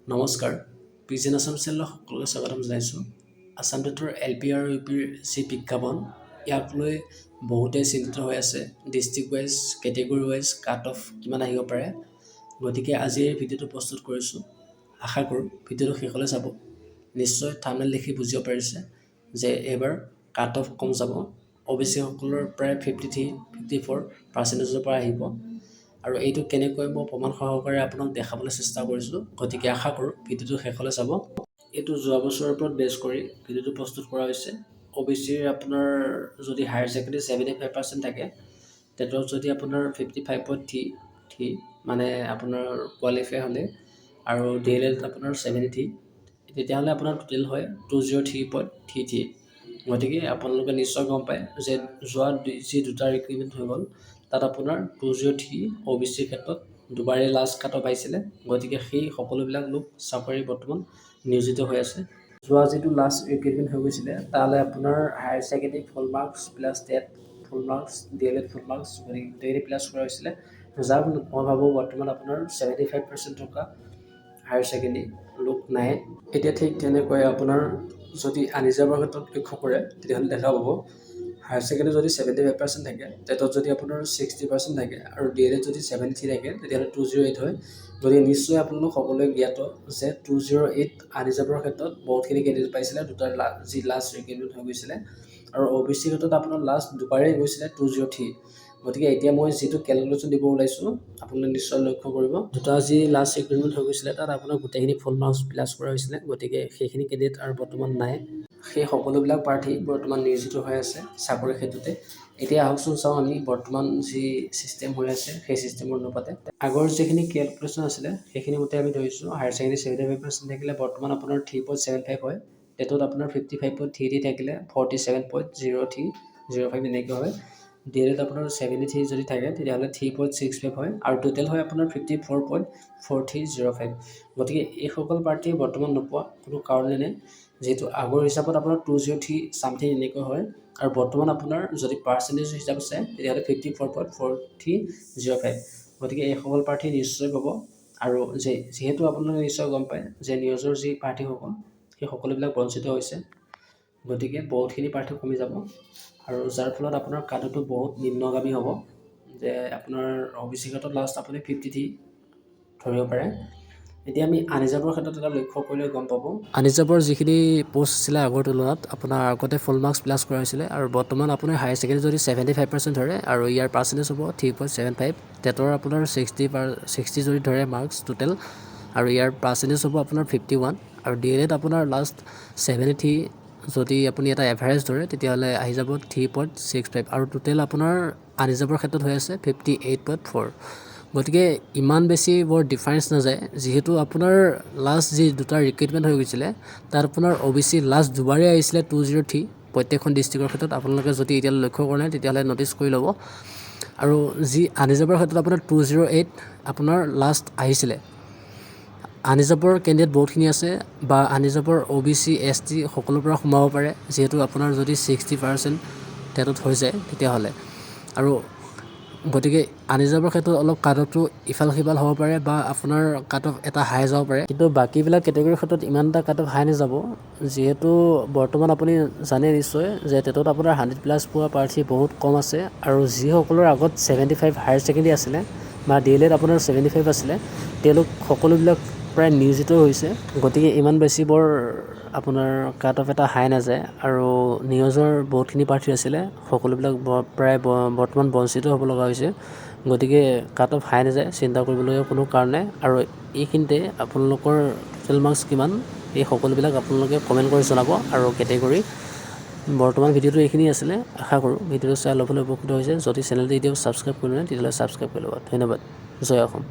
নমস্কাৰ পিজি আছাম চেনেলৰ সকলোকে স্বাগতম জনাইছোঁ। আছাম টেটৰ LP আৰু UPৰ যি বিজ্ঞাপন ইয়াক লৈ বহুতে চিন্তিত হৈ আছে। District wise category wise cut off কিমান আহিব পাৰে, গতিকে আজি এই ভিডিঅ'টো প্ৰস্তুত কৰিছোঁ। আশা কৰোঁ ভিডিঅ'টো শেষলৈ চাব। নিশ্চয় থাম্বনেইল দেখি বুজিব পাৰিছে যে এইবাৰ কাট অফ কম যাব। OBC সকলৰ প্ৰায় 53-54% পৰা আহিব। আৰু এইটো কেনেকৈ মই প্ৰমাণ সহকাৰে আপোনাক দেখাবলৈ চেষ্টা কৰিছোঁ, গতিকে আশা কৰোঁ ভিডিঅ'টো শেষলৈ চাব। এইটো যোৱা বছৰৰ ওপৰত বেছ কৰি ভিডিঅ'টো প্ৰস্তুত কৰা হৈছে। OBCৰ আপোনাৰ যদি হায়াৰ ছেকেণ্ডেৰী 75% থাকে, টেটত যদি আপোনাৰ 55.33 মানে আপোনাৰ কোৱালিফাই হ'লে আৰু DLED আপোনাৰ 73, তেতিয়াহ'লে আপোনাৰ টোটেল হয় 203.33। গতিকে আপোনালোকে নিশ্চয় গম পায় যে যোৱা যি দুটা ৰিক্ৰুইটমেণ্ট হৈ গ'ল তাত আপোনাৰ 203 OBCৰ ক্ষেত্ৰত দুবাৰেই লাষ্ট কাট অফ আহিছিলে। গতিকে সেই সকলোবিলাক লোক চাকৰি বৰ্তমান নিয়োজিত হৈ আছে। যোৱা যিটো লাষ্ট ৰিক্ৰুইটমেণ্ট হৈ গৈছিলে তালৈ আপোনাৰ হায়াৰ ছেকেণ্ডেৰী ফুল মাৰ্কছ প্লাছ টেট ফুল মাৰ্কছ DLED ফুল মাৰ্কছ গোটেইখিনি প্লাছ কৰা হৈছিলে। যাৰ মই ভাবোঁ বৰ্তমান আপোনাৰ 75% থকা হায়াৰ ছেকেণ্ডেৰী লোক নাই। এতিয়া ঠিক তেনেকৈ আপোনাৰ যদি আনৰিজাৰ্ভৰ ক্ষেত্ৰত লক্ষ্য কৰে তেতিয়াহ'লে দেখা পাব হায়াৰ ছেকেণ্ডেৰী যদি 75% থাকে, টেটত যদি আপোনাৰ 60% থাকে আৰু DLED যদি 73 থাকে, তেতিয়াহ'লে 208 হয়। গতিকে নিশ্চয় আপোনালোক সকলোৱে জ্ঞাত যে 208 আনৰিজাৰ্ভৰ ক্ষেত্ৰত বহুতখিনি কেণ্ডিডেট পাইছিলে। দুটাৰ যি লাষ্ট ৰিক্ৰুইটমেণ্ট হৈ গৈছিলে আৰু OBC ক্ষেত্ৰত আপোনাৰ লাষ্ট দুবাৰেই গৈছিলে 203। গতিকে এতিয়া মই যিটো কেলকুলেশ্যন দিব ওলাইছোঁ আপোনালোকে নিশ্চয় লক্ষ্য কৰিব। দুটা যি লাষ্ট ৰিক্ৰুইটমেণ্ট হৈ গৈছিলে তাত আপোনাৰ গোটেইখিনি ফুল মাৰ্কছ প্লাছ কৰা হৈছিলে। গতিকে সেইখিনি কেণ্ডিডেট আৰু বৰ্তমান নাই। সেই সকলোবিলাক প্ৰাৰ্থী বৰ্তমান নিয়োজিত হৈ আছে চাকৰিৰ ক্ষেত্ৰতে। এতিয়া আহকচোন চাওঁ আমি বৰ্তমান যি ছিষ্টেম হৈ আছে সেই ছিষ্টেমৰ অনুপাতে আগৰ যিখিনি কেলকুলেশ্যন আছিলে সেইখিনি মতে আমি ধৰিছোঁ। হায়াৰ ছেকেণ্ডেৰী 75% থাকিলে বৰ্তমান আপোনাৰ 3.75 হয়। টেটত আপোনাৰ 55.33 থাকিলে 47.0305 এনেকৈ হয়। DLED আপোনাৰ 73 যদি থাকে তেতিয়াহ'লে 3.65 হয় আৰু টোটেল হয় আপোনাৰ 54.4305। গতিকে এইসকল প্ৰাৰ্থী বৰ্তমান নোপোৱা কোনো কাৰণেই নাই, যিহেতু আগৰ হিচাপত আপোনাৰ 203 চামথিং এনেকৈ হয় আৰু বৰ্তমান আপোনাৰ যদি পাৰ্চেণ্টেজ হিচাপে চায় তেতিয়াহ'লে 54.4305। গতিকে এইসকল প্ৰাৰ্থী নিশ্চয় পাব। আৰু যিহেতু আপোনালোকে নিশ্চয় গম পায় যে নিউজৰ যি প্ৰাৰ্থীসকল সেই সকলোবিলাক বঞ্চিত হৈছে। গতিকে বহুতখিনি প্ৰাৰ্থী কমি যাব আৰু যাৰ ফলত আপোনাৰ কাটটো বহুত নিম্নগামী হ'ব। যে আপোনাৰ OBC ক্ষেত্ৰত লাষ্ট আপুনি 53 ধৰিব পাৰে। এতিয়া আমি আনৰিজাৰ্ভৰ ক্ষেত্ৰত এটা লক্ষ্য কৰিলে গম পাব, আনৰিজাৰ্ভৰ যিখিনি পোষ্ট আছিলে আগৰ তুলনাত আপোনাৰ আগতে ফুল মাৰ্কছ প্লাছ কৰা হৈছিলে আৰু বৰ্তমান আপোনাৰ হায়াৰ ছেকেণ্ডেৰী যদি 75% ধৰে আৰু ইয়াৰ পাৰ্চেণ্টেজ হ'ব 3.75। টেটৰ আপোনাৰ 60 যদি ধৰে মাৰ্কছ টোটেল আৰু ইয়াৰ পাৰ্চেণ্টেজ হ'ব আপোনাৰ 51 আৰু DLED আপোনাৰ লাষ্ট 73 যদি আপুনি এটা এভাৰেজ ধৰে তেতিয়াহ'লে আহি যাব 3.65 আৰু টোটেল আপোনাৰ আনৰিজাৰ্ভৰ ক্ষেত্ৰত হৈ আছে 58.4। গতিকে ইমান বেছি বৰ ডিফাৰেঞ্চ নাযায়, যিহেতু আপোনাৰ লাষ্ট যি দুটা ৰিক্ৰুইটমেণ্ট হৈ গৈছিলে তাত আপোনাৰ OBC লাষ্ট দুবাৰেই আহিছিলে 203 প্ৰত্যেকখন ডিষ্ট্ৰিক্টৰ ক্ষেত্ৰত। আপোনালোকে যদি এতিয়ালৈ লক্ষ্য কৰা নাই তেতিয়াহ'লে ন'টিচ কৰি ল'ব। আৰু যি আনৰিজাৰ্ভৰ ক্ষেত্ৰত আপোনাৰ 208 আপোনাৰ লাষ্ট আহিছিলে। আনৰিজাৰ্ভৰ কেণ্ডিডেট বহুতখিনি আছে বা আনৰিজাৰ্ভৰ OBC ST সকলোৰ পৰা সোমাব পাৰে, যিহেতু আপোনাৰ যদি 60% টেটত হৈ যায় তেতিয়াহ'লে। আৰু গতিকে আনৰিজাৰ্ভৰ ক্ষেত্ৰত অলপ কাট অফটো ইফাল সিফাল হ'ব পাৰে বা আপোনাৰ কাট অফ এটা হাই যাব পাৰে, কিন্তু বাকীবিলাক কেটেগৰীৰ ক্ষেত্ৰত ইমান এটা কাট অফ হাই নাযাব। যিহেতু বৰ্তমান আপুনি জানে নিশ্চয় যে টেটত আপোনাৰ 100+ পোৱা প্ৰাৰ্থী বহুত কম আছে আৰু যিসকলৰ আগত 75 হায়াৰ ছেকেণ্ডেৰী আছিলে বা DLED আপোনাৰ 75 আছিলে তেওঁলোক সকলোবিলাক প্ৰায় নিয়োজিত হৈছে। গতিকে ইমান বেছি বৰ আপোনাৰ কাট অফ এটা হাই নাযায় আৰু নিউজৰ বহুতখিনি প্ৰাৰ্থী আছিলে সকলোবিলাক প্ৰায় বৰ্তমান বঞ্চিত হ'ব লগা হৈছে। গতিকে কাট অফ হাই নাযায়, চিন্তা কৰিবলগীয়া কোনো কাৰণ নাই। আৰু এইখিনিতে আপোনালোকৰ টোটেল মাৰ্কছ কিমান এই সকলোবিলাক আপোনালোকে কমেণ্ট কৰি জনাব আৰু কেটেগৰী। বৰ্তমান ভিডিঅ'টো এইখিনি আছিলে। আশা কৰোঁ ভিডিঅ'টো চাই ল'বলৈ উপকৃত হৈছে। যদি চেনেলটো এতিয়াও ছাবস্ক্ৰাইব কৰি লয় তেতিয়াহ'লে ছাবস্ক্ৰাইব কৰি ল'ব। ধন্যবাদ। জয় অসম।